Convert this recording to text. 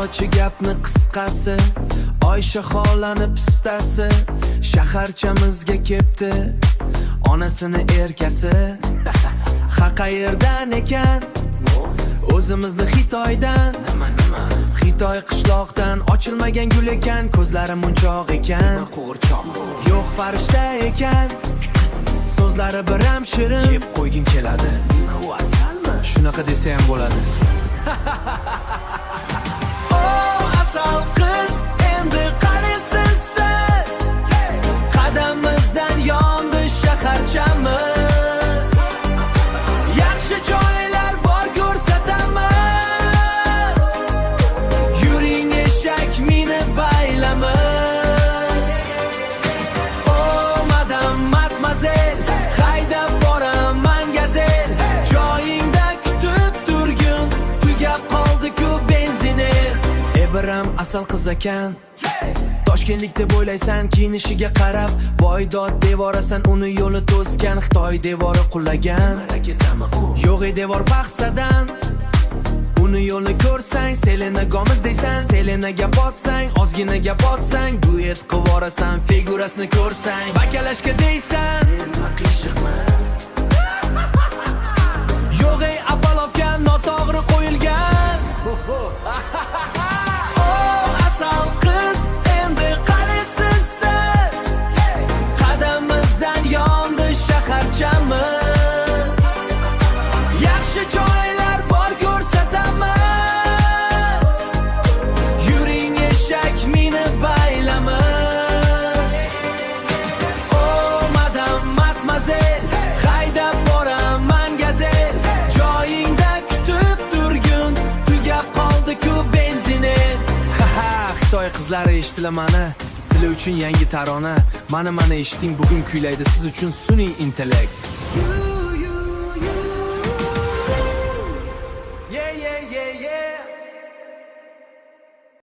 Qilmoqchi gapni qisqasi, Oysha xolani pistasi shaharchamizga kepti onasini erkasi. Ha qayerdan ekan? O'zimizni Xitoydan. Xitoy qishloqdan ochilmagan gul ekan, ko'zlari munchoq ekan. Yo'q farishta ekan, so'zlari biram shirin. Yeb qo'ygin keladi. U asalmi? Shunaqa desa ham bo'ladi. Asal qiz, endi qaysiz siz? Qadamimizdan yondi shaharchamiz. Yaxshi joylar bor ko'rsatamiz. Yuring eshak minib baylamiz. Madam matmazel, haydab boraman gazel. Joyingda kutib turgin, tugab qoldi-ku benzining. Biram asal qiz ekan. Toshkentlik deb o'ylaysan, kiyinishiga qarab voydod devorasan, uni yo'li to'sgan. Xitoy devori qulagan. Yo'q devor paxsadan. Uni yo'lni ko'rsang, Selena Gomez deysan. Selenaga botsang, ozginaga botsang, duet qivorasan, figurasini ko'rsang. Bakalashka deysan, yo'q apalovga noto'g'ri qo'yilgan. Asal qiz, endi qaysiz siz? Qadamimizdan yondi shaharchamiz. Yaxshi joylar bor ko'rsatamiz. Yuring eshak minib baylamiz. Madam matmazel, haydab boraman gazel. Joyingda kutib turgin, tugab qoldi-ku benzining. Xitoy qizlari eshitilamani, sizlar uchun yangi tarona. Mana eshiting, bugun kuylaydi siz uchun sun'iy intellekt.